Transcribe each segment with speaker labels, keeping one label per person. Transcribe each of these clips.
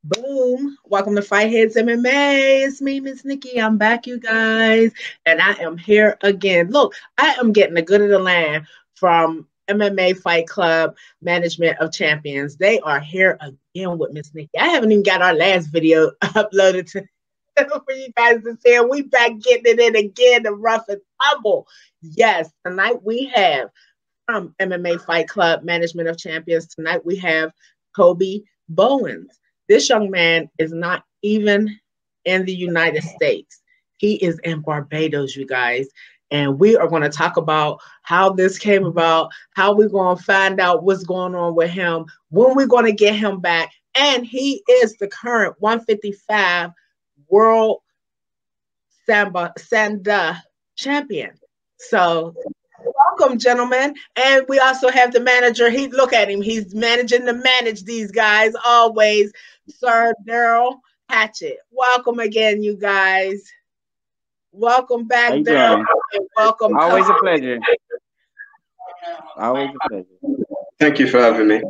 Speaker 1: Boom. Welcome to Fight Heads MMA. It's me, Mz Nikki. I'm back, you guys. And I am here again. Look, I am getting the good of the land from MMA Fight Club Management of Champions. They are here again with Mz Nikki. I haven't even got our last video uploaded to for you guys to see. We back getting it in again, the rough and tumble. Yes, tonight we have from MMA Fight Club Management of Champions. Tonight we have Kobe Bowen. This young man is not even in the United States. He is in Barbados, you guys. And we are going to talk about how this came about, how we're going to find out what's going on with him, when we're going to get him back. And he is the current 155 World Sanda champion. So welcome, gentlemen. And we also have the manager. Look at him. He's managing to manage these guys always. Sir Daryl Hatchett. Welcome again, you guys. Welcome back, Daryl. Welcome.
Speaker 2: Always a pleasure. Always a pleasure.
Speaker 3: Thank you for having me.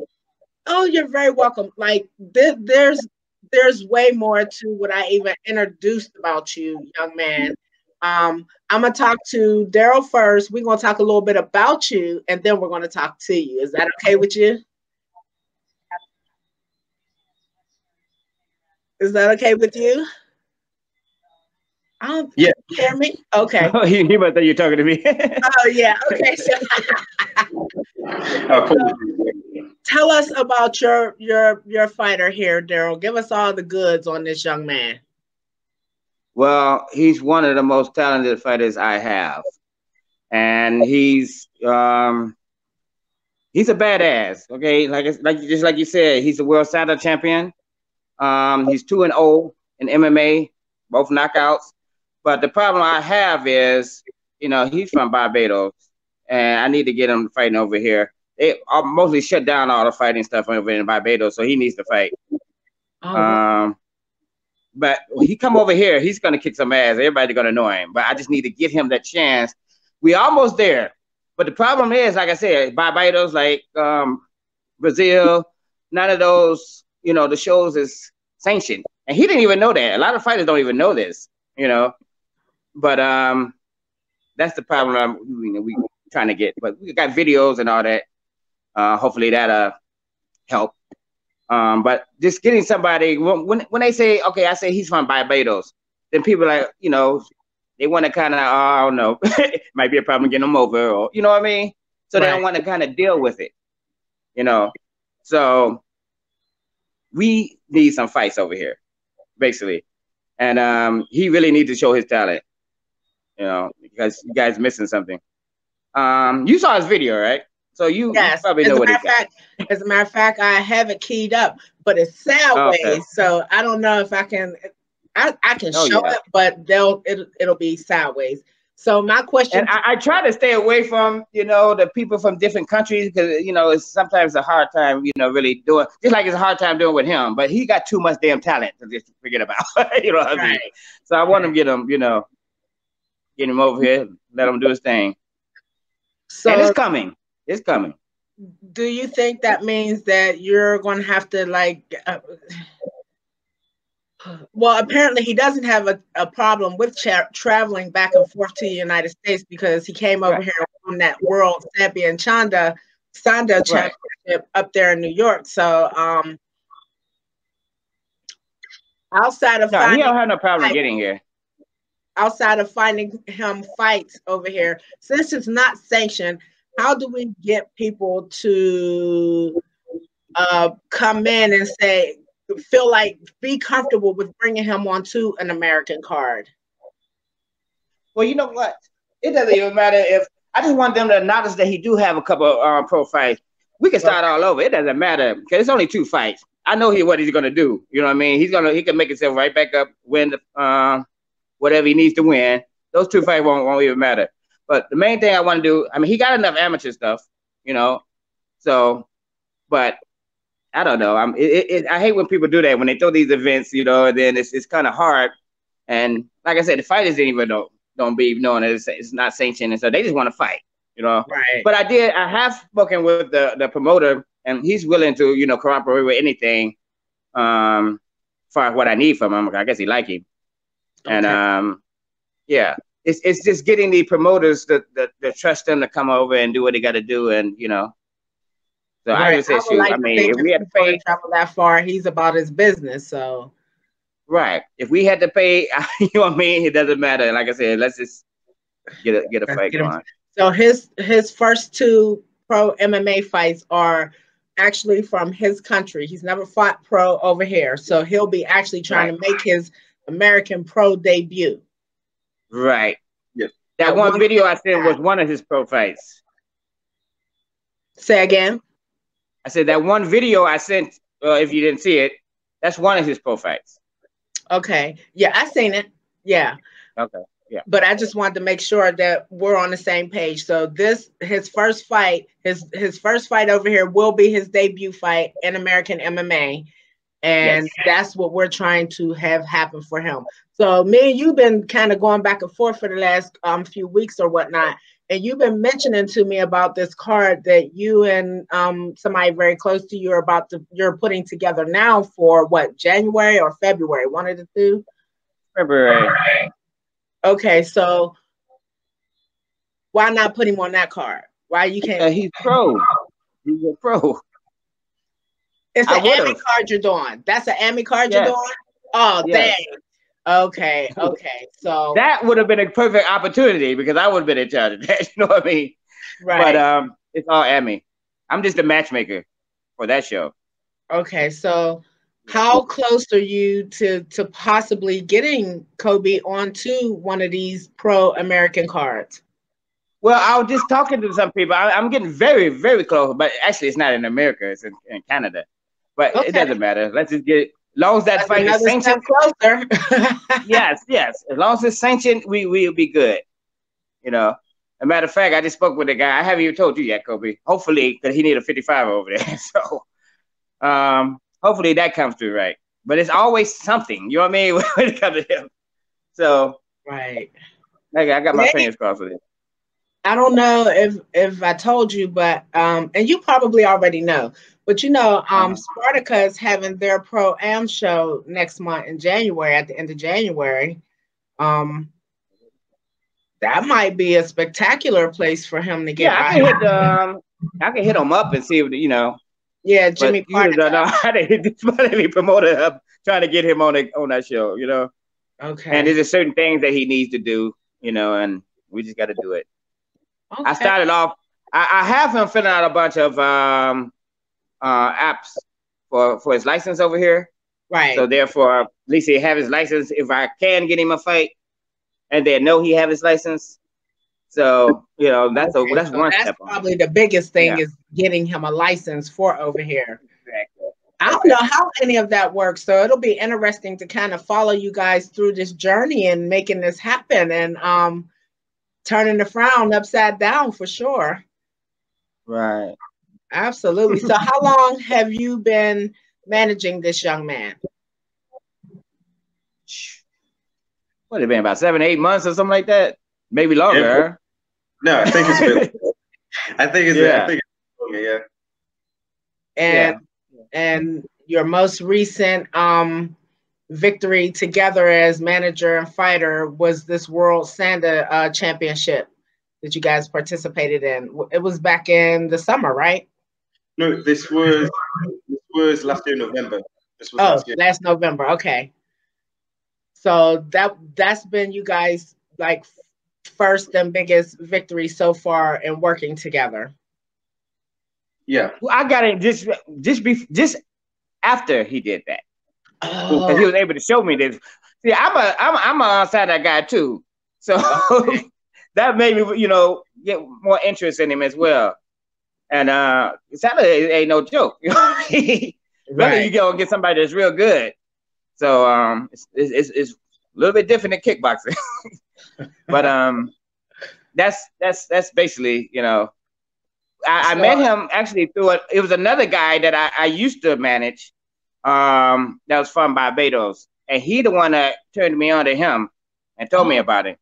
Speaker 1: Oh, you're very welcome. Like there's way more to what I even introduced about you, young man. I'm gonna talk to Daryl first. We're gonna talk a little bit about you, and then we're gonna talk to you. Is that okay with you? Is that okay with you?
Speaker 3: Yeah.
Speaker 1: You hear me? Okay.
Speaker 2: Oh, he must think you're talking to me.
Speaker 1: Oh yeah. Okay. So, tell us about your fighter here, Daryl. Give us all the goods on this young man.
Speaker 2: Well, he's one of the most talented fighters I have, and he's a badass. Okay, just like you said, he's a world Sanda champion. He's 2-0 in MMA, both knockouts. But the problem I have is, he's from Barbados, and I need to get him fighting over here. They mostly shut down all the fighting stuff over in Barbados, so he needs to fight. Oh. But when he come over here, he's gonna kick some ass. Everybody's gonna know him. But I just need to get him that chance. We almost there. But the problem is, like I said, Barbados, like Brazil, none of those, the shows is sanctioned. And he didn't even know that. A lot of fighters don't even know this, But that's the problem we trying to get. But we got videos and all that. Hopefully that'll help. But just getting somebody, when they say, okay, I say he's from Barbados, then people like, they want to kind of, I don't know, might be a problem getting them over, or, you know what I mean? So they don't want to kind of deal with it, So we need some fights over here, basically. And he really needs to show his talent, because you guys missing something. You saw his video, right? So you probably know what he got.
Speaker 1: As a matter of fact, I have it keyed up, but it's sideways. Okay. So I don't know if I can. I can show it, but it'll be sideways. So my question.
Speaker 2: And I try to stay away from the people from different countries, because it's sometimes a hard time really doing. Just like it's a hard time doing with him, but he got too much damn talent to just forget about. You know what I mean? So I want to get him over here, let him do his thing. So and it's coming. It's coming.
Speaker 1: Do you think that means that you're going to have to well, apparently he doesn't have a problem with traveling back and forth to the United States, because he came over here on that World Champion Sanda Championship up there in New York. So outside of
Speaker 2: he don't have no problem getting here.
Speaker 1: Outside of finding him fights over here, since it's not sanctioned, how do we get people to come in and be comfortable with bringing him onto an American card?
Speaker 2: Well, you know what? It doesn't even matter if I just want them to acknowledge that he do have a couple of pro fights. We can start all over. It doesn't matter, because it's only 2 fights. I know what he's gonna do. You know what I mean? He can make himself right back up, win whatever he needs to win. Those 2 fights won't even matter. But the main thing I want to do, I mean, he got enough amateur stuff, So, but I don't know. I hate when people do that, when they throw these events, and then it's kind of hard. And like I said, the fighters didn't even don't be knowing that it's not sanctioned, and so they just want to fight,
Speaker 1: Right.
Speaker 2: But I have spoken with the promoter, and he's willing to, cooperate with anything. far as what I need from him. I guess he like him. And yeah, it's just getting the promoters to trust them to come over and do what they got to do, and you know. So
Speaker 1: right.
Speaker 2: I would say, shoot, I mean, if we had to pay
Speaker 1: travel that far, he's about his business. So
Speaker 2: right, if we had to pay, you know what I mean, it doesn't matter. Like I said, let's just get a fight going.
Speaker 1: So his first 2 pro MMA fights are actually from his country. He's never fought pro over here, so he'll be actually trying to make his American pro debut.
Speaker 2: Right. Yep. That one video I said was one of his pro fights.
Speaker 1: Say again.
Speaker 2: I said that one video I sent. If you didn't see it, that's one of his pro fights.
Speaker 1: Okay. Yeah, I seen it. Yeah.
Speaker 2: Okay. Yeah.
Speaker 1: But I just wanted to make sure that we're on the same page. So his first fight, his first fight over here will be his debut fight in American MMA. And that's what we're trying to have happen for him. So me and you've been kind of going back and forth for the last few weeks or whatnot. And you've been mentioning to me about this card that you and somebody very close to you are you're putting together now for what, January or February? One of the two?
Speaker 2: February.
Speaker 1: Okay, so why not put him on that card? Why you can't?
Speaker 2: He's pro. He's a pro.
Speaker 1: It's an AMI card you're doing. That's an AMI card you're doing? Oh, dang. Okay. So
Speaker 2: that would have been a perfect opportunity because I would have been in charge of that. You know what I mean?
Speaker 1: Right.
Speaker 2: But it's all AMI. I'm just a matchmaker for that show.
Speaker 1: Okay, so how close are you to possibly getting Kobe onto one of these pro American cards?
Speaker 2: Well, I was just talking to some people. I'm getting very, very close, but actually it's not in America. It's in Canada. But it doesn't matter. Let's just get it. As long as that fight is sanctioned.
Speaker 1: Closer.
Speaker 2: yes. As long as it's sanctioned, we'll be good. You know. As a matter of fact, I just spoke with a guy. I haven't even told you yet, Kobe. Hopefully, because he need a 55 over there. So hopefully that comes through right. But it's always something. You know what I mean? When it comes to him. So
Speaker 1: right.
Speaker 2: I got my fingers crossed with it.
Speaker 1: I don't know if I told you, but and you probably already know. But you know, Spartacus is having their pro-am show next month in January, at the end of January. That might be a spectacular place for him to get.
Speaker 2: Yeah, I can hit him up and see if you know.
Speaker 1: Yeah, Jimmy
Speaker 2: Parker. Don't know how to hit this promoter up trying to get him on that show, you know.
Speaker 1: Okay.
Speaker 2: And there's just certain things that he needs to do, you know, and we just got to do it. Okay. I started off. I have him filling out a bunch of apps for his license over here.
Speaker 1: Right.
Speaker 2: So therefore, at least he have his license. If I can get him a fight, and they know he have his license. So you know that's one step.
Speaker 1: That's probably the biggest thing is getting him a license for over here. Exactly. I don't know how any of that works, so it'll be interesting to kind of follow you guys through this journey and making this happen and turning the frown upside down for sure.
Speaker 2: Right.
Speaker 1: Absolutely. So how long have you been managing this young man?
Speaker 2: What, it been about 7, 8 months or something like that? Maybe longer.
Speaker 3: No, I think it's been, I think it's longer, yeah.
Speaker 1: And your most recent victory together as manager and fighter was this World Sanda Championship that you guys participated in. It was back in the summer, right?
Speaker 3: No, this was last year, November. This was
Speaker 1: last November. Okay. So that's been you guys like first and biggest victory so far in working together.
Speaker 3: Yeah.
Speaker 2: Well, I got it just after he did that. Because he was able to show me this. See, I'm an outside that guy too. So that made me, you know, get more interest in him as well. And Saturday ain't no joke. You know? Really, you go and get somebody that's real good. So it's a little bit different than kickboxing. But that's basically, you know, I met him actually through it was another guy that I used to manage that was from Barbados. And he the one that turned me on to him and told me about it.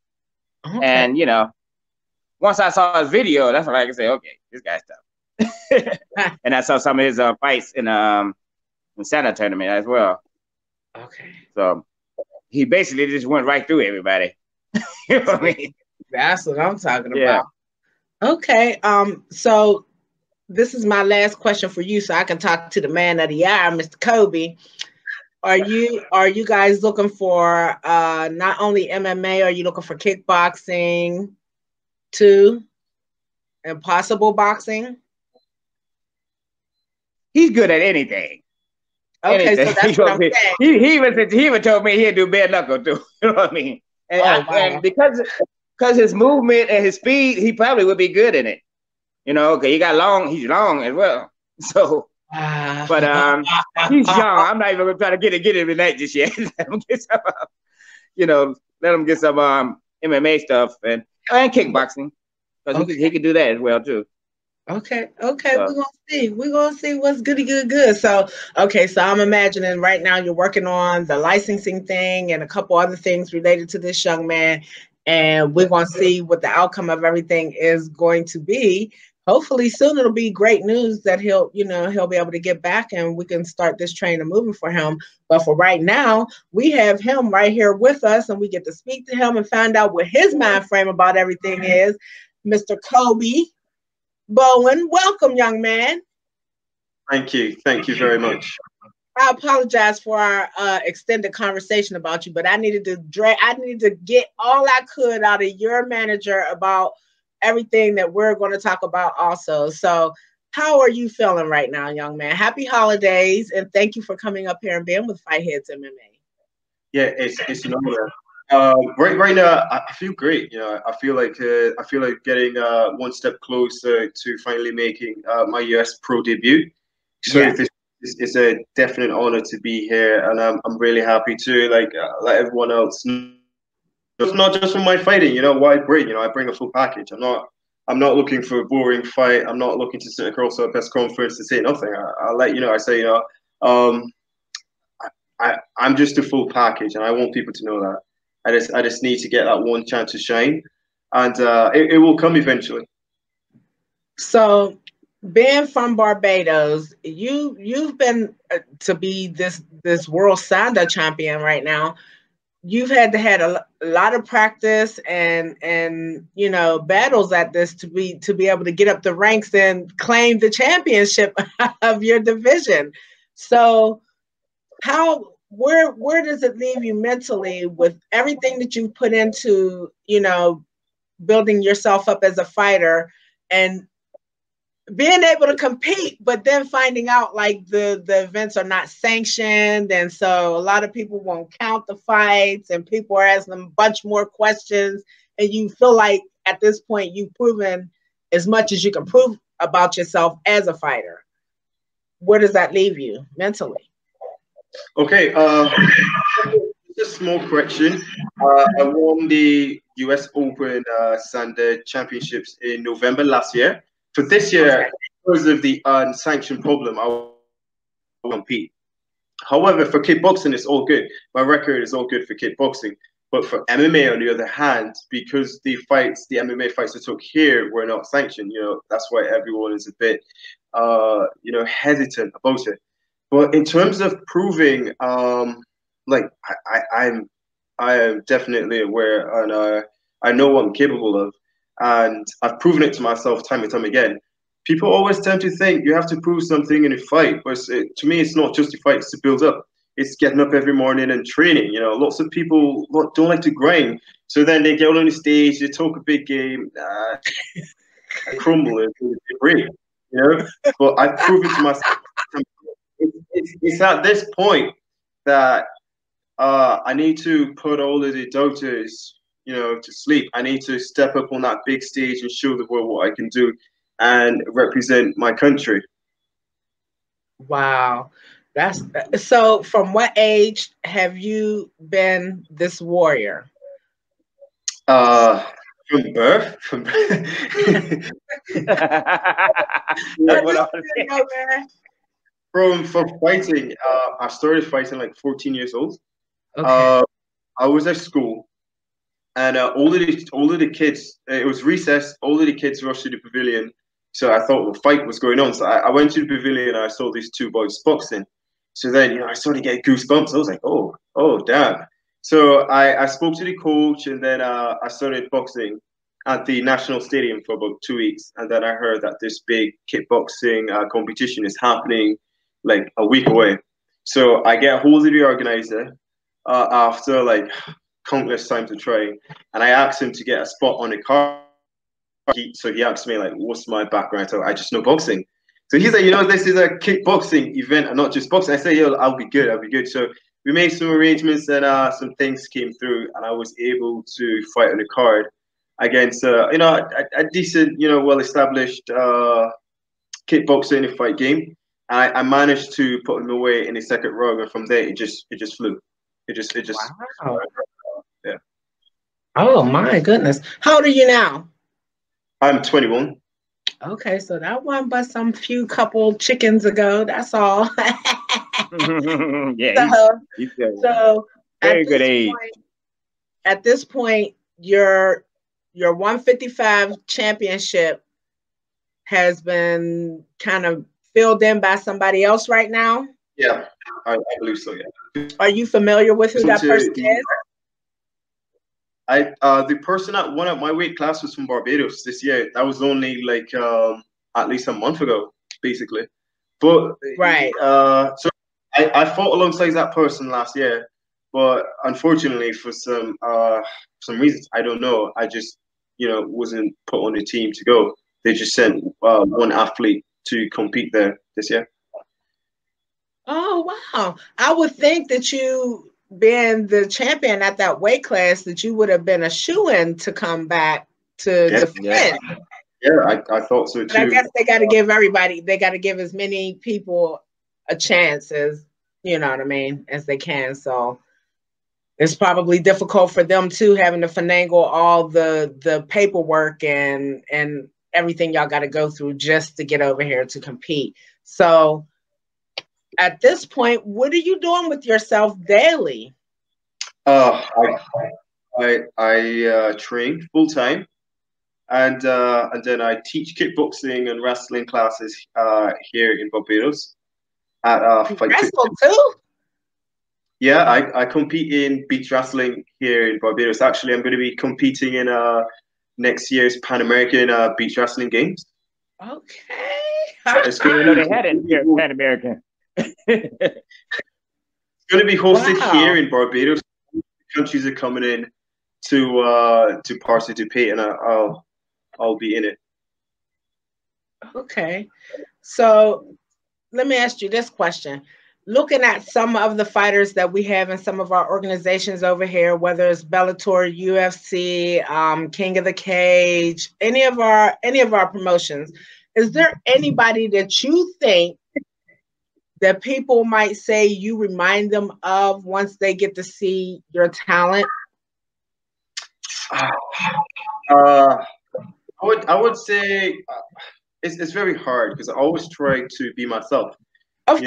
Speaker 2: Okay. And, you know, once I saw his video, that's when I could say, okay, this guy's tough. And I saw some of his fights in Santa tournament as well.
Speaker 1: Okay.
Speaker 2: So he basically just went right through everybody. You know what I mean?
Speaker 1: That's what I'm talking about. Okay. So this is my last question for you, so I can talk to the man of the hour, Mr. Kobe. Are you guys looking for not only MMA? Are you looking for kickboxing too, and possible boxing?
Speaker 2: He's good at anything.
Speaker 1: Okay,
Speaker 2: anything.
Speaker 1: so that's what I'm saying.
Speaker 2: He even told me he'd do bare knuckle too. You know what I mean? And, and because his movement and his speed, he probably would be good in it. You know, okay, he's long as well. So, but he's young. I'm not even gonna try to get him in that just yet. Let him get some, let him get some MMA stuff and kickboxing because he can do that as well too.
Speaker 1: Okay, we're gonna see. We're gonna see what's good. So, okay, so I'm imagining right now you're working on the licensing thing and a couple other things related to this young man, and we're gonna see what the outcome of everything is going to be. Hopefully soon it'll be great news that he'll be able to get back and we can start this train moving for him. But for right now, we have him right here with us and we get to speak to him and find out what his mind frame about everything is. Mr. Kobe Bowen, welcome, young man.
Speaker 3: Thank you very much.
Speaker 1: I apologize for our extended conversation about you, but I needed to get all I could out of your manager about everything that we're going to talk about also. So how are you feeling right now, young man? Happy holidays, and thank you for coming up here and being with Fightheads MMA.
Speaker 3: Yeah, it's an honor. Right now, I feel great. You know, I feel like getting one step closer to finally making my US pro debut. So it's a definite honor to be here, and I'm really happy to let everyone else know. It's not just for my fighting. You know, what I bring. You know, I bring a full package. I'm not looking for a boring fight. I'm not looking to sit across a press conference to say nothing. I'll let you know. I say, I'm just a full package, and I want people to know that. I just need to get that one chance to shine, and it will come eventually.
Speaker 1: So, being from Barbados, you've been to be this world Sanda champion right now. You've had a lot of practice and battles at this to be able to get up the ranks and claim the championship of your division. So, where does it leave you mentally with everything that you put into, building yourself up as a fighter and being able to compete, but then finding out like the events are not sanctioned, and so a lot of people won't count the fights and people are asking them a bunch more questions, and you feel like at this point you've proven as much as you can prove about yourself as a fighter. Where does that leave you mentally?
Speaker 3: Okay, just a small correction. I won the US Open Sanda Championships in November last year. For this year, because of the unsanctioned problem, I will compete. However, for kickboxing, it's all good. My record is all good for kickboxing. But for MMA, on the other hand, because the MMA fights I took here were not sanctioned, that's why everyone is a bit, hesitant about it. But in terms of proving, I am definitely aware, and I know what I'm capable of. And I've proven it to myself time and time again. People always tend to think you have to prove something in a fight, but to me, it's not just a fight; it's to build up. It's getting up every morning and training. Lots of people don't like to grind, so then they get on the stage, they talk a big game, crumble and they break. But I've proven to myself. It's at this point that I need to put all of the doubters to sleep. I need to step up on that big stage and show the world what I can do and represent my country.
Speaker 1: Wow. That's so. From what age have you been this warrior?
Speaker 3: From birth. From fighting. I started fighting like 14 years old. Okay. I was at school. And all of the kids, it was recess, all of the kids rushed to the pavilion. So I thought the fight was going on. So I went to the pavilion and I saw these two boys boxing. So then, I started getting goosebumps. I was like, oh, damn. So I spoke to the coach, and then I started boxing at the National Stadium for about 2 weeks. And then I heard that this big kickboxing competition is happening like a week away. So I get a hold of the organizer after like countless times of trying, and I asked him to get a spot on the card. So he asked me like, what's my background? So I just know boxing. So he's like, this is a kickboxing event and not just boxing. I say, yo, I'll be good. So we made some arrangements, and some things came through, and I was able to fight on the card against a decent, well-established kickboxer fight game. I managed to put him away in the second round, and from there it just flew. It just
Speaker 1: wow.
Speaker 3: Yeah.
Speaker 1: Oh my goodness. How old are you now?
Speaker 3: I'm 21.
Speaker 1: Okay, so that one but some few couple chickens ago. That's all.
Speaker 2: Yeah.
Speaker 1: So
Speaker 2: very good age.
Speaker 1: At this point, your 155 championship has been kind of filled in by somebody else right now.
Speaker 3: Yeah, I believe so. Yeah.
Speaker 1: Are you familiar with who that person is?
Speaker 3: The person that won at my weight class was from Barbados this year. That was only like at least a month ago, basically. But
Speaker 1: right.
Speaker 3: So I fought alongside that person last year, but unfortunately for some reasons I don't know, I just wasn't put on the team to go. They just sent one athlete to compete there this year.
Speaker 1: Oh wow! I would think that you, being the champion at that weight class, that you would have been a shoo-in to come back to defend.
Speaker 3: Yeah, I thought so too.
Speaker 1: But I guess they got to give everybody, they got to give as many people a chance as, as they can. So it's probably difficult for them too, having to finagle all the paperwork and everything y'all got to go through just to get over here to compete. So at this point, what are you doing with yourself daily?
Speaker 3: I train full time, and then I teach kickboxing and wrestling classes here in Barbados.
Speaker 1: Wrestle too?
Speaker 3: Yeah, I compete in beach wrestling here in Barbados. Actually, I'm going to be competing in next year's Pan American beach wrestling games.
Speaker 1: Okay.
Speaker 2: It's good. They had it here, Pan American.
Speaker 3: It's going to be hosted here in Barbados. Countries are coming in to participate, and I'll be in it.
Speaker 1: Okay, so let me ask you this question. Looking at some of the fighters that we have in some of our organizations over here, whether it's Bellator, UFC, King of the Cage, any of our promotions, is there anybody that you think that people might say you remind them of once they get to see your talent?
Speaker 3: I would say it's very hard because I always try to be myself.
Speaker 1: Of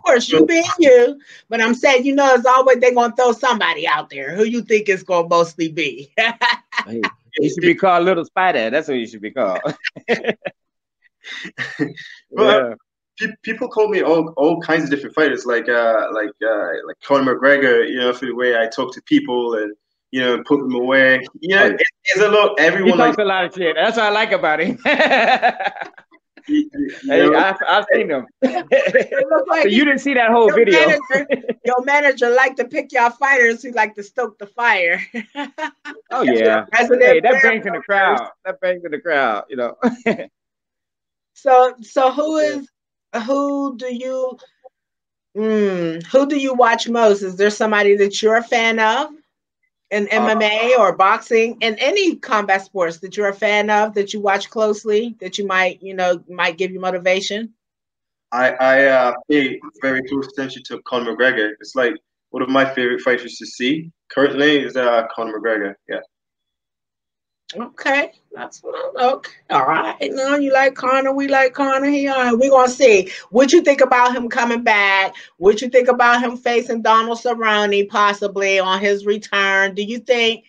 Speaker 1: course, you being you. But I'm saying, it's always they're gonna throw somebody out there. Who you think it's gonna mostly be?
Speaker 2: Hey, you should be called Little Spider. That's what you should be called.
Speaker 3: Well, people call me all kinds of different fighters, like Conor McGregor. For the way I talk to people and put them away. It's a lot. Everyone
Speaker 2: he talks a lot of shit. That's what I like about him. I've seen them. So you didn't see that whole video.
Speaker 1: Your manager like to pick y'all fighters who like to stoke the fire.
Speaker 2: Oh yeah. Hey, that brings in the crowd. That brings in the crowd.
Speaker 1: So who do you watch most? Is there somebody that you're a fan of in MMA or boxing and any combat sports that you're a fan of, that you watch closely, that you might give you motivation?
Speaker 3: I pay very close attention to Conor McGregor. It's like one of my favorite fighters to see currently is Conor McGregor. Yeah.
Speaker 1: Okay, that's what I'm okay. All right, no, you like Conor, we like Conor. We're gonna see. What you think about him coming back? What you think about him facing Donald Cerrone possibly on his return? Do you think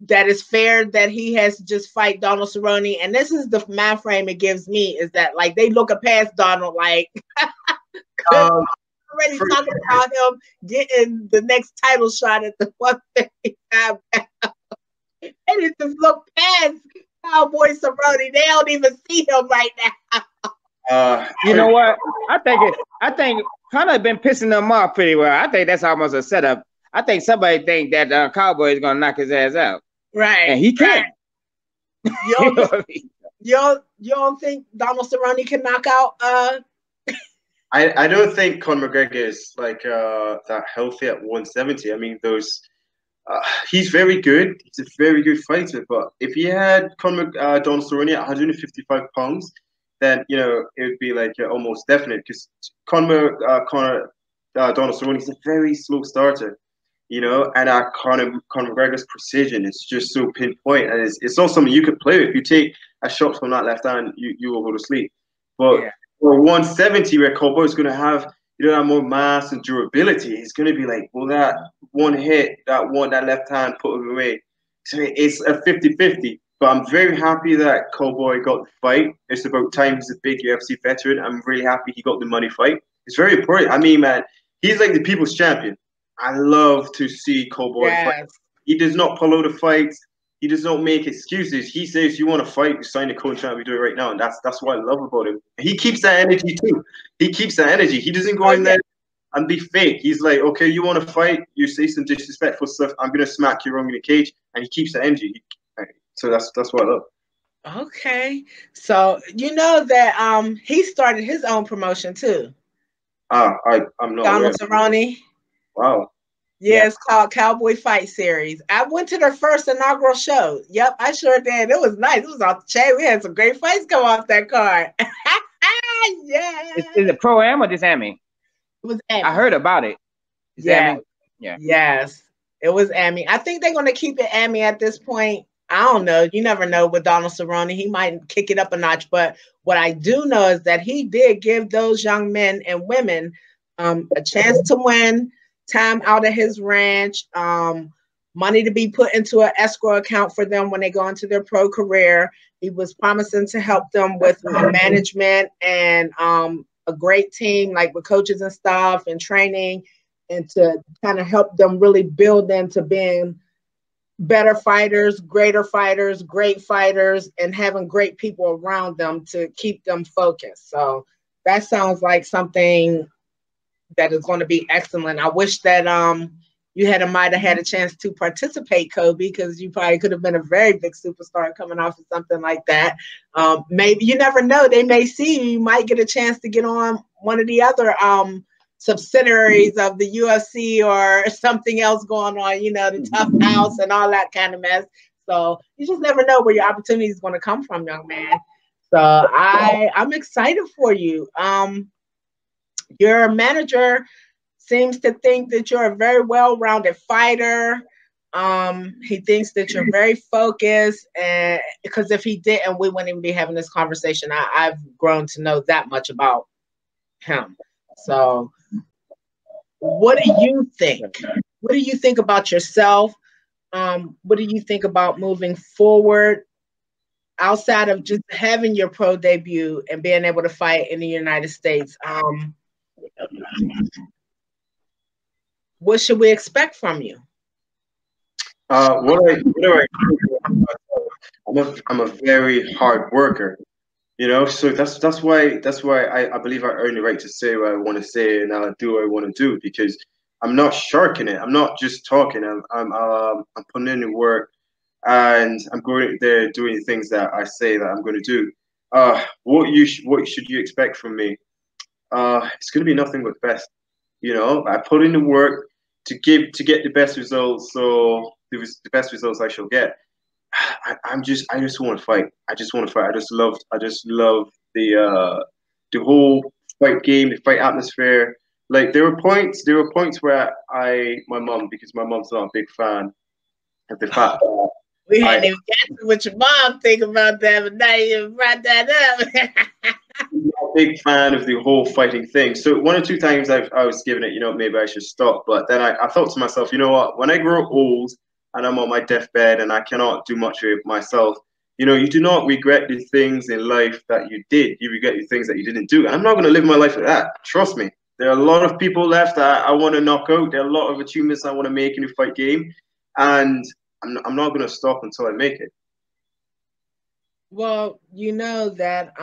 Speaker 1: that it's fair that he has to just fight Donald Cerrone? And this is the mind frame it gives me, is that like they looking past Donald like already talking about him getting the next title shot at the 155 pound. And it just look past Cowboy Cerrone. They don't even see him right now.
Speaker 2: You know what? I think Conor been pissing them off pretty well. I think that's almost a setup. I think somebody think that Cowboy is gonna knock his ass out.
Speaker 1: Right.
Speaker 2: And he can't.
Speaker 1: Right. You don't think Donald Cerrone can knock out
Speaker 3: I don't think Conor McGregor is like that healthy at 170. I mean, he's very good. He's a very good fighter. But if he had Donald Cerrone at 155 pounds, then it would be like almost definite, because Donald Cerrone is a very slow starter. And Conor McGregor's precision is just so pinpoint, and it's not something you could play with. If you take a shot from that left hand, you will go to sleep. But for 170, where Cowboy's going to have more mass and durability, it's going to be like, well, that one hit, that left hand put him away. So it's a 50-50. But I'm very happy that Cowboy got the fight. It's about time. He's a big UFC veteran. I'm really happy he got the money fight. It's very important. I mean, man, he's like the people's champion. I love to see Cowboy fight. He does not pull out the fights. He does not make excuses. He says, "You want to fight? You sign a contract. We do it right now." And that's what I love about him. He keeps that energy too. He keeps that energy. He doesn't go in there and be fake. He's like, "Okay, you want to fight? You say some disrespectful stuff. I'm gonna smack you wrong in the cage." And he keeps that energy. So that's what I love.
Speaker 1: Okay, so you know that he started his own promotion too.
Speaker 3: I'm not
Speaker 1: Donald Cerrone.
Speaker 3: Wow.
Speaker 1: Yeah, it's called Cowboy Fight Series. I went to their first inaugural show. Yep, I sure did. It was nice. It was off the chain. We had some great fights come off that card. Yeah.
Speaker 2: Is it pro-am or just Ami?
Speaker 1: It was Ami.
Speaker 2: I heard about it.
Speaker 1: Yeah.
Speaker 2: Yeah.
Speaker 1: Yes, it was Ami. I think they're going to keep it Ami at this point. I don't know. You never know with Donald Cerrone. He might kick it up a notch. But what I do know is that he did give those young men and women a chance to win, time out of his ranch, money to be put into an escrow account for them when they go into their pro career. He was promising to help them with management and a great team, like with coaches and stuff and training, and to kind of help them really build into being better fighters, greater fighters, great fighters, and having great people around them to keep them focused. So that sounds like something that is going to be excellent. I wish that you might have had a chance to participate, Kobe, because you probably could have been a very big superstar coming off of something like that. Maybe, you never know, they may see you. You might get a chance to get on one of the other subsidiaries of the UFC or something else going on, the Tough House and all that kind of mess. So you just never know where your opportunity is going to come from, young man. So I'm excited for you. Your manager seems to think that you're a very well-rounded fighter. He thinks that you're very focused, and because if he didn't, we wouldn't even be having this conversation. I've grown to know that much about him. So what do you think? What do you think about yourself? What do you think about moving forward outside of just having your pro debut and being able to fight in the United States? What should we expect from you?
Speaker 3: I'm a very hard worker, so that's why I believe I earn the right to say what I want to say, and I'll do what I want to do, because I'm not sharking it. I'm not just talking. I'm putting in the work, and I'm going there doing the things that I say that I'm going to do. What should you expect from me? It's going to be nothing but the best. I put in the work to get the best results. So the best results I shall get. I just want to fight. I just want to fight. I just love the whole fight game, the fight atmosphere. Like there were points where my mom, because my mom's not a big fan of the fact that
Speaker 1: we hadn't even got to what your mom think about that, but now you brought that up.
Speaker 3: I'm not a big fan of the whole fighting thing. So one or two times I was giving it, maybe I should stop. But then I thought to myself, you know what? When I grow old and I'm on my deathbed and I cannot do much with myself, you do not regret the things in life that you did. You regret the things that you didn't do. And I'm not going to live my life like that. Trust me. There are a lot of people left that I want to knock out. There are a lot of achievements I want to make in the fight game, and I'm not going to stop until I make it.
Speaker 1: Well, you know that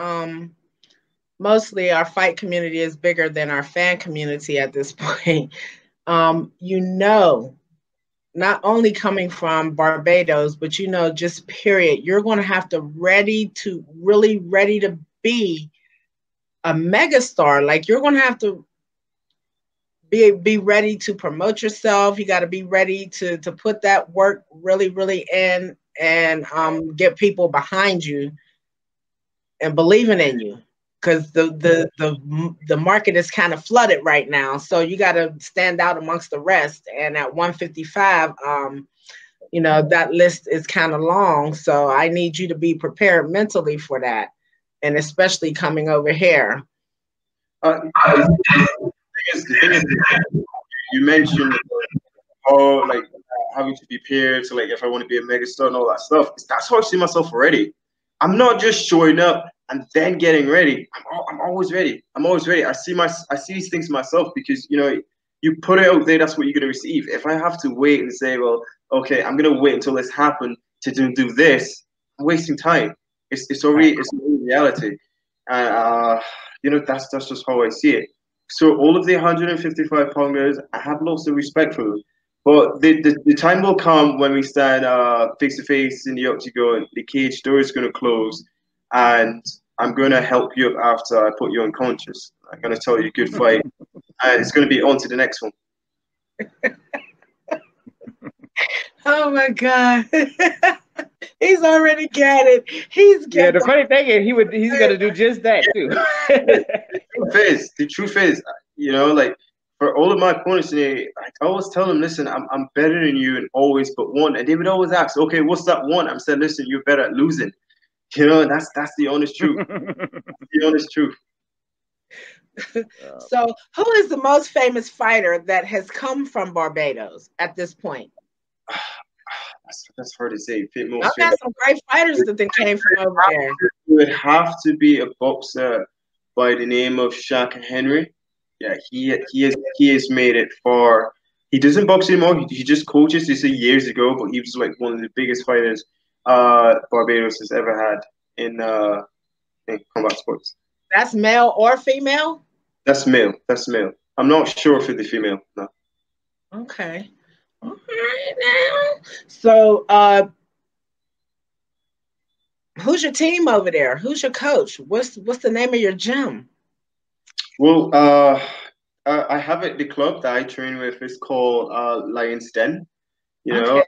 Speaker 1: mostly our fight community is bigger than our fan community at this point. You know, not only coming from Barbados, but you know, just period, you're going to have to really ready to be a megastar. Like you're going to have to be ready to promote yourself. You got to be ready to put that work really in, and get people behind you and believing in you, because the market is kind of flooded right now. So you got to stand out amongst the rest. And at 155, you know, that list is kind of long. So I need you to be prepared mentally for that, and especially coming over here.
Speaker 3: The thing is, you mentioned like having to be prepared to, like, if I want to be a megastar and all that stuff. That's how I see myself already. I'm not just showing up and then getting ready. I'm always ready. I'm always ready. I see these things myself, because you know, you put it out there, that's what you're gonna receive. If I have to wait and say, well, okay, I'm gonna wait until this happens to do this, I'm wasting time. It's already reality. You know, that's just how I see it. So all of the 155 pounders, I have lots of respect for them. But the time will come when we stand face to face in the octagon, the cage door is going to close, and I'm going to help you up after I put you unconscious. I'm going to tell you good fight, and it's going to be on to the next one.
Speaker 1: Oh my God. He's already got it.
Speaker 2: The funny thing is he's gonna do just that too.
Speaker 3: The truth is, you know, like for all of my opponents today, I always tell them, listen, I'm better than you in always but one. And they would always ask, okay, what's that one? I'm saying, listen, you're better at losing. You know, and that's the honest truth. The honest truth.
Speaker 1: So who is the most famous fighter that has come from Barbados at this point?
Speaker 3: That's hard to say.
Speaker 1: I've got some great fighters that came from over there.
Speaker 3: It would have to be a boxer by the name of Shaka Henry. Yeah, he has made it far. He doesn't box anymore. He just coaches. This is years ago, but he was like one of the biggest fighters Barbados has ever had in combat sports.
Speaker 1: That's male or female?
Speaker 3: That's male. That's male. I'm not sure for the female. No.
Speaker 1: Okay. All right now. So, who's your team over there? Who's your coach? What's the name of your gym?
Speaker 3: Well, I have it. The club that I train with is called Lion's Den. You know,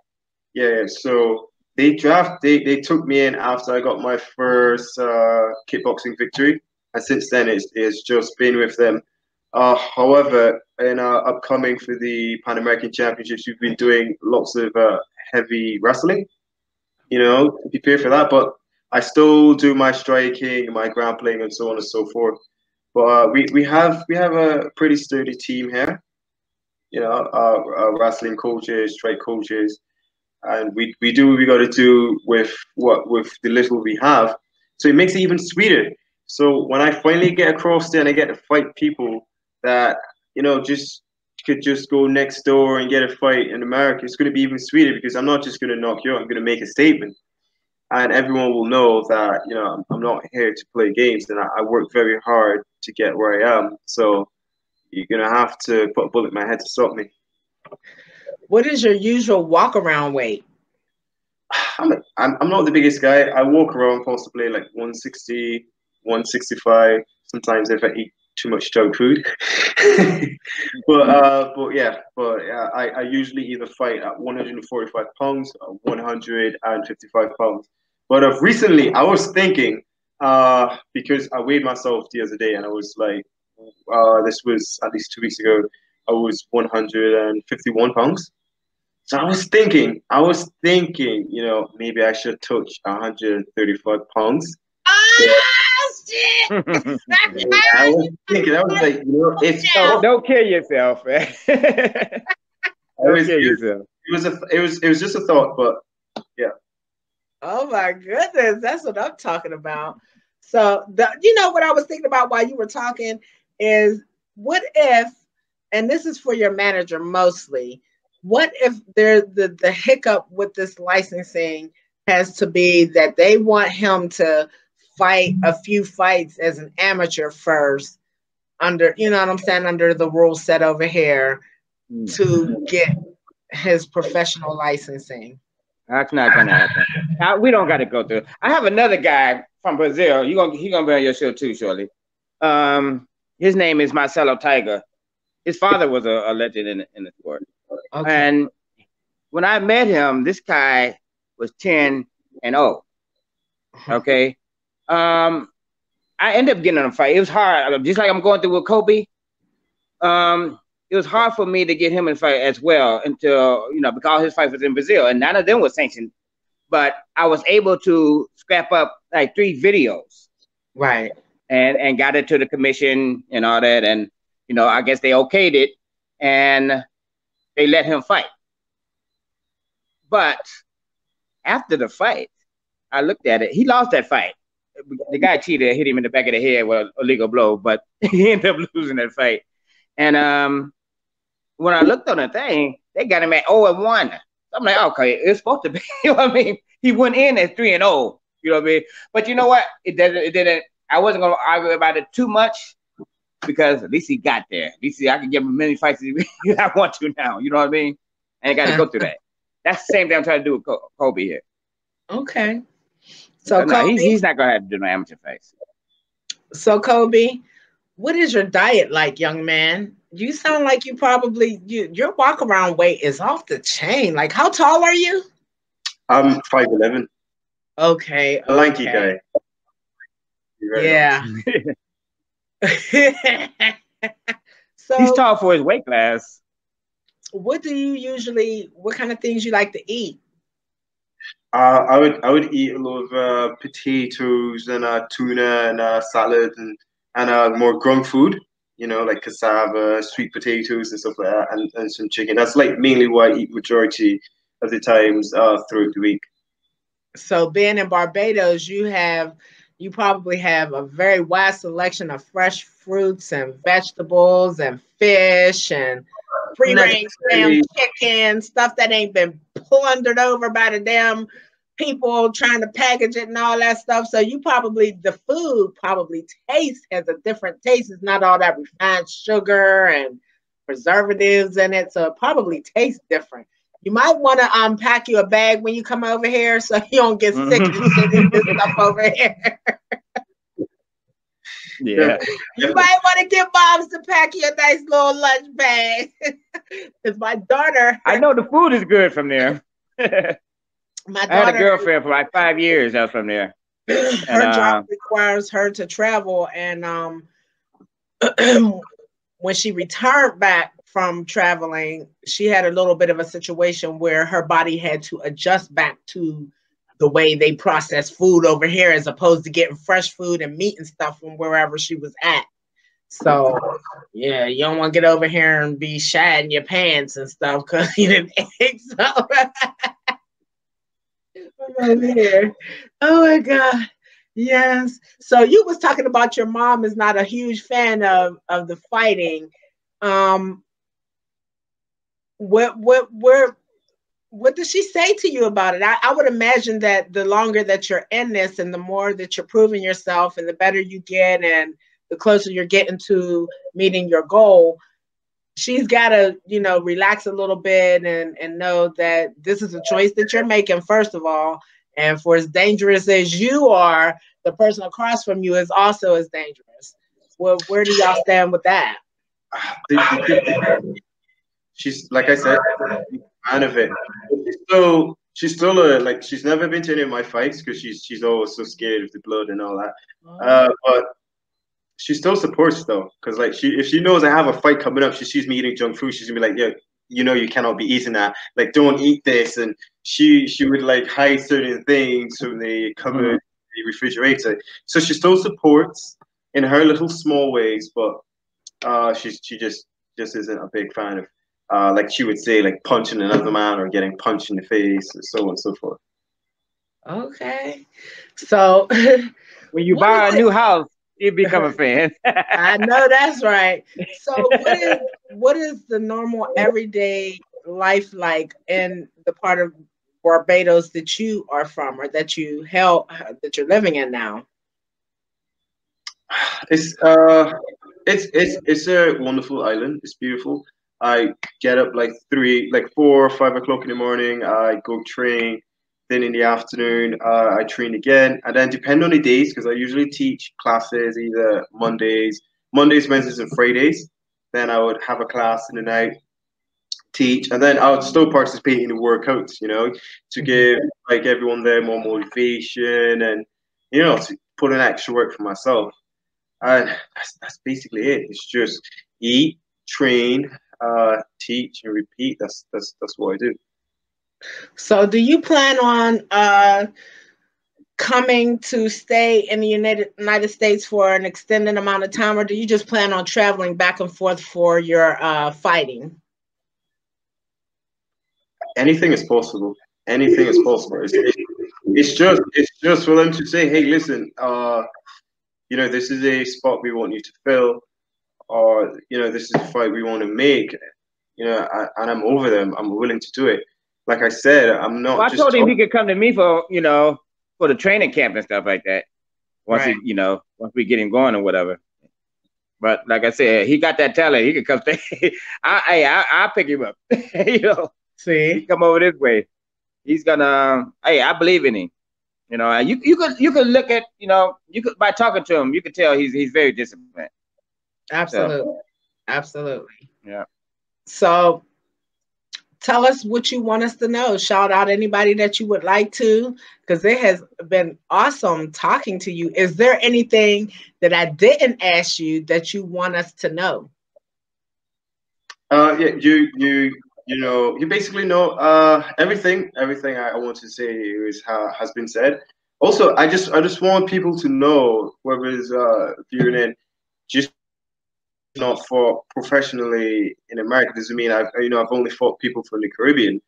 Speaker 3: yeah. So they took me in after I got my first kickboxing victory, and since then it's just been with them. However, in upcoming for the Pan American Championships, we've been doing lots of heavy wrestling, you know, to prepare for that. But I still do my striking, my grappling, and so on and so forth. But we have a pretty sturdy team here, you know, wrestling coaches, strike coaches, and we do what we got to do with the little we have. So it makes it even sweeter. So when I finally get across there and I get to fight people that, you know, could just go next door and get a fight in America, it's going to be even sweeter, because I'm not just going to knock you out. I'm going to make a statement, and everyone will know that, you know, I'm not here to play games, and I work very hard to get where I am. So you're going to have to put a bullet in my head to stop me.
Speaker 1: What is your usual walk around weight?
Speaker 3: I'm not the biggest guy. I walk around possibly like 160, 165. Sometimes if I eat too much junk food. but I usually either fight at 145 pounds or 155 pounds. But recently I was thinking, because I weighed myself the other day and I was like, this was at least 2 weeks ago, I was 151 pounds. So I was thinking, you know, maybe I should touch 135 pounds.
Speaker 2: I was
Speaker 3: thinking, I was like, you know,
Speaker 2: don't kill yourself, man. Don't kill yourself.
Speaker 3: It was just a thought, but yeah.
Speaker 1: Oh my goodness, that's what I'm talking about. So you know what I was thinking about while you were talking is what if, and this is for your manager mostly, what if the hiccup with this licensing has to be that they want him to fight a few fights as an amateur first under, you know what I'm saying, under the rules set over here to get his professional licensing?
Speaker 2: That's not gonna happen. Now, we don't got to go through. I have another guy from Brazil. He gonna be on your show too shortly. His name is Marcelo Tiger. His father was a legend in the sport. Okay. And when I met him, this guy was 10-0. Okay. I ended up getting in a fight. It was hard, just like I'm going through with Kobe. It was hard for me to get him in a fight as well until, you know, because his fight was in Brazil and none of them was sanctioned. But I was able to scrap up like 3 videos.
Speaker 1: Right.
Speaker 2: And got it to the commission and all that. And, you know, I guess they okayed it and they let him fight. But after the fight, I looked at it. He lost that fight. The guy cheated, hit him in the back of the head with a legal blow, but he ended up losing that fight. And when I looked on the thing, they got him at 0-1. I'm like, okay, it's supposed to be. You know what I mean? He went in at 3-0. You know what I mean? But you know what? It didn't. I wasn't gonna argue about it too much because at least he got there. At least I can give him as many fights as I want to now. You know what I mean? I ain't got to go through that. That's the same thing I'm trying to do with Kobe here.
Speaker 1: Okay. So
Speaker 2: no, he's not gonna have to do no amateur fights.
Speaker 1: So Kobe, what is your diet like, young man? You sound like you probably your walk around weight is off the chain. Like, how tall are you?
Speaker 3: I'm 5'11".
Speaker 1: Okay.
Speaker 3: A lanky guy.
Speaker 1: Yeah. So
Speaker 2: he's tall for his weight class.
Speaker 1: What kind of things you like to eat?
Speaker 3: I would eat a lot of potatoes and tuna and salad and more grunk food, you know, like cassava, sweet potatoes and stuff like that, and some chicken. That's like mainly what I eat majority of the times throughout the week.
Speaker 1: So being in Barbados, you probably have a very wide selection of fresh fruits and vegetables and fish and free-range damn chicken, stuff that ain't been plundered over by the damn people trying to package it and all that stuff. So the food probably has a different taste. It's not all that refined sugar and preservatives in it. So it probably tastes different. You might want to unpack you a bag when you come over here so you don't get sick and shit and this stuff over here.
Speaker 2: Yeah.
Speaker 1: You might want to get moms to pack you a nice little lunch bag. Because my daughter...
Speaker 2: I know the food is good from there. I had a girlfriend for like 5 years out from there.
Speaker 1: Her job requires her to travel. And when she returned back from traveling, she had a little bit of a situation where her body had to adjust back to the way they process food over here, as opposed to getting fresh food and meat and stuff from wherever she was at. So yeah, you don't want to get over here and be shat in your pants and stuff because you didn't eat so. Over here. Oh my God. Yes. So you was talking about your mom is not a huge fan of the fighting. What does she say to you about it? I would imagine that the longer that you're in this and the more that you're proving yourself and the better you get and the closer you're getting to meeting your goal, she's got to, relax a little bit and know that this is a choice that you're making, first of all. And for as dangerous as you are, the person across from you is also as dangerous. Well, where do y'all stand with that?
Speaker 3: She's, like I said, a fan of it. She's still like, she's never been to any of my fights because she's always so scared of the blood and all that. But she still supports though, because like if she knows I have a fight coming up, she sees me eating junk food, she's gonna be like, yeah, you cannot be eating that. Like, don't eat this. And she would like hide certain things from the cupboard, the refrigerator. So she still supports in her little small ways, but she just isn't a big fan of like she would say, like punching another man or getting punched in the face and so on and so forth.
Speaker 1: Okay. So
Speaker 2: when you buy a new house, He'd become a fan.
Speaker 1: I know that's right. So what is the normal everyday life like in the part of Barbados that you are from or that you're living in now?
Speaker 3: It's it's a wonderful island. It's beautiful. I get up like 4 or 5 o'clock in the morning. I go train. Then in the afternoon, I train again, and then depend on the days because I usually teach classes either Mondays, Wednesdays, and Fridays. Then I would have a class in the night, teach, and then I would still participate in the workouts. To give like everyone there more motivation and to put in extra work for myself. And that's basically it. It's just eat, train, teach, and repeat. That's what I do.
Speaker 1: So do you plan on coming to stay in the United States for an extended amount of time, or do you just plan on traveling back and forth for your fighting?
Speaker 3: Anything is possible. Anything is possible. It's just for them to say, hey, listen, this is a spot we want you to fill, or this is a fight we want to make, and I'm over them. I'm willing to do it. Like I said, I'm not.
Speaker 2: Well, I told him he could come to me for for the training camp and stuff like that. Once
Speaker 1: right.
Speaker 2: Once we get him going or whatever. But like I said, he got that talent. He could come stay. I'll pick him up.
Speaker 1: See,
Speaker 2: he come over this way. He's gonna. I believe in him. You could look at you could by talking to him, you could tell he's very disciplined.
Speaker 1: Absolutely, absolutely.
Speaker 2: Yeah.
Speaker 1: So, tell us what you want us to know. Shout out anybody that you would like to, because it has been awesome talking to you. Is there anything that I didn't ask you that you want us to know?
Speaker 3: Yeah, you basically know everything. Everything I want to say has been said. Also, I just want people to know, whoever's viewing in, just not fought professionally in America doesn't mean I've only fought people from the Caribbean.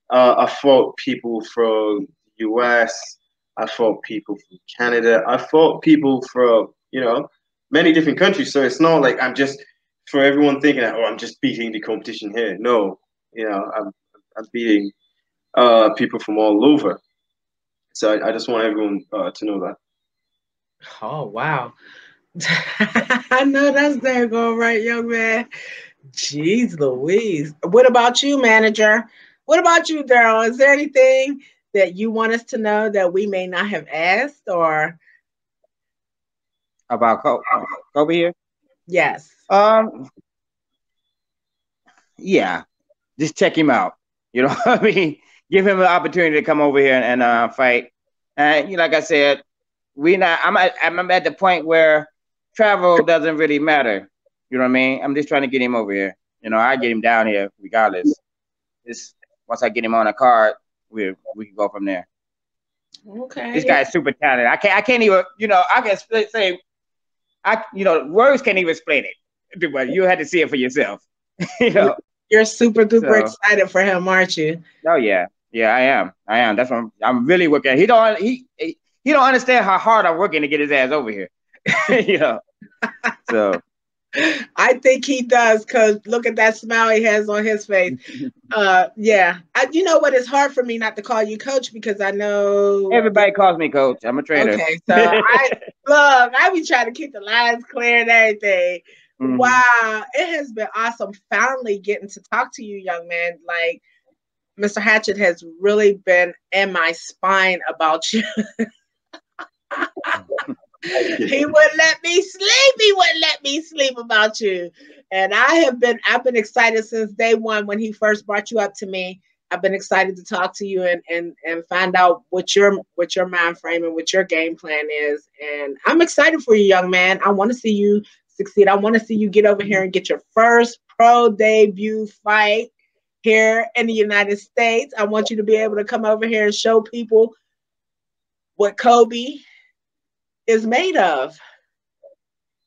Speaker 3: I fought people from the US. I fought people from Canada. I fought people from many different countries. So it's not like I'm just, for everyone thinking, oh, I'm just beating the competition here. No, I'm beating people from all over. So I just want everyone to know that.
Speaker 1: Oh wow. I know that's there going right, young man. Jeez Louise. What about you, manager? What about you, Daryl? Is there anything that you want us to know that we may not have asked, or
Speaker 2: about Kobe here?
Speaker 1: Yes.
Speaker 2: Yeah. Just check him out. I mean, give him an opportunity to come over here and fight. And like I said, I'm at the point where travel doesn't really matter. You know what I mean? I'm just trying to get him over here. I get him down here regardless. Once I get him on a card, we can go from there.
Speaker 1: Okay.
Speaker 2: This guy's super talented. I can't even, I can say, words can't even explain it. But you had to see it for yourself.
Speaker 1: You're super duper excited for him, aren't you?
Speaker 2: Oh yeah. Yeah, I am. That's what I'm really working. He don't understand how hard I'm working to get his ass over here. So
Speaker 1: I think he does, because look at that smile he has on his face. Yeah. You know what? It's hard for me not to call you coach, because I know
Speaker 2: everybody calls me coach. I'm a trainer.
Speaker 1: Okay, so I be trying to keep the lines clear and everything. Mm-hmm. Wow, it has been awesome finally getting to talk to you, young man. Like, Mr. Hatchett has really been in my spine about you. He wouldn't let me sleep. He wouldn't let me sleep about you. And I've been excited since day one when he first brought you up to me. I've been excited to talk to you and find out what your mind frame and what your game plan is. And I'm excited for you, young man. I want to see you succeed. I want to see you get over here and get your first pro debut fight here in the United States. I want you to be able to come over here and show people what Kobe is made of,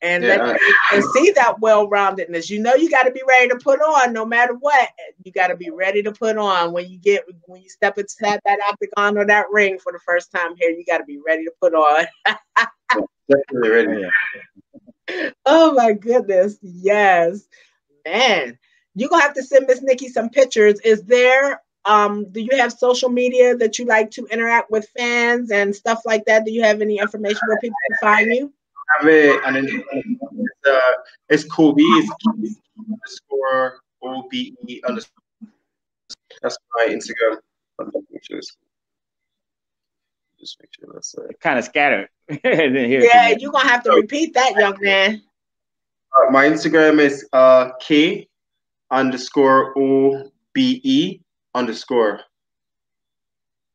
Speaker 1: and and see that well-roundedness. You got to be ready to put on no matter what. You got to be ready to put on when you step inside that octagon or that ring for the first time here. You got to be ready to put on.
Speaker 3: Definitely ready.
Speaker 1: Oh my goodness. Yes. Man. You're gonna have to send Miss Nikki some pictures. Is there do you have social media that you like to interact with fans and stuff like that? Do you have any information where people can find you?
Speaker 3: I have it, and then it's Kobe. It's underscore OBE underscore. That's my Instagram. Just make sure that's it.
Speaker 2: Kind of scattered.
Speaker 1: Yeah, you're gonna have to repeat that, young man.
Speaker 3: My Instagram is K underscore OBE underscore.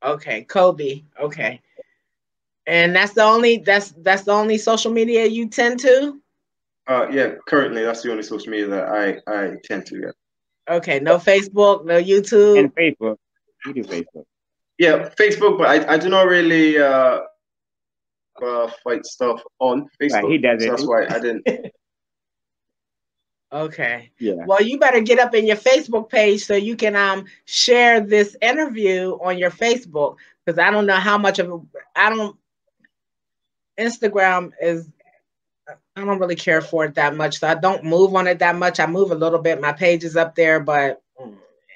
Speaker 1: Okay, Kobe. Okay. And that's the only social media you tend to?
Speaker 3: Yeah, currently that's the only social media that I tend to get.
Speaker 1: Okay, no Facebook, no YouTube.
Speaker 2: And Facebook. You do Facebook.
Speaker 3: Yeah, Facebook, but I do not really fight stuff on Facebook.
Speaker 2: Right, he does it.
Speaker 3: So that's why I didn't.
Speaker 1: Okay.
Speaker 2: Yeah.
Speaker 1: Well, you better get up in your Facebook page so you can share this interview on your Facebook, because I don't know how much of Instagram is. I don't really care for it that much, so I don't move on it that much. I move a little bit. My page is up there, but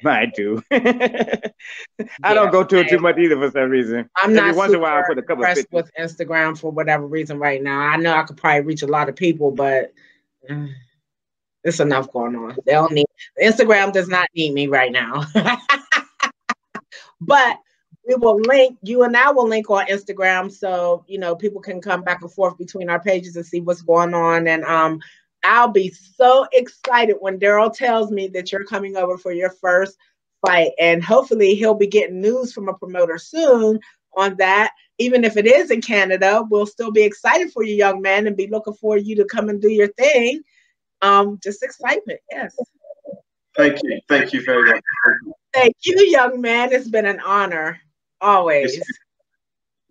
Speaker 2: I do. I don't go to it too much either for some reason.
Speaker 1: I'm not
Speaker 2: once in a while I put a couple
Speaker 1: impressed with Instagram for whatever reason right now. I know I could probably reach a lot of people, but it's enough going on. They don't need Instagram does not need me right now. But we will link, you and I will link on Instagram, so people can come back and forth between our pages and see what's going on. And I'll be so excited when Daryl tells me that you're coming over for your first fight, and hopefully he'll be getting news from a promoter soon on that. Even if it is in Canada, we'll still be excited for you, young man, and be looking for you to come and do your thing. Just excitement. Yes.
Speaker 3: Thank you very much.
Speaker 1: Thank you, young man. It's been an honor. Always.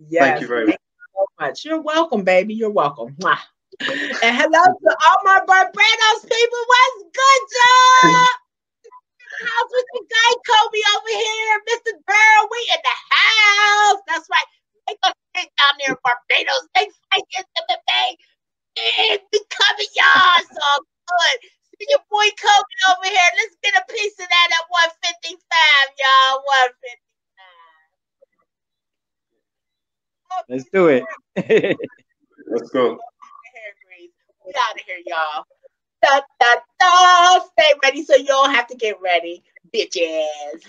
Speaker 1: Yes.
Speaker 3: Thank you very much.
Speaker 1: Thank you so much. You're welcome, baby. You're welcome. Mwah. And hello to all my Barbados people. What's good, y'all? How's with the guy Kobe over here? Mr. Girl, we in the house. That's right. Make us sit down there in Barbados. They fight MMA. And we coming, y'all. So good. See your boy Kobe over here. Let's get a piece of that at 155, y'all. 155.
Speaker 2: Let's do it.
Speaker 3: Let's go.
Speaker 1: We out of here, y'all. Da, da, da. Stay ready so you don't have to get ready, bitches.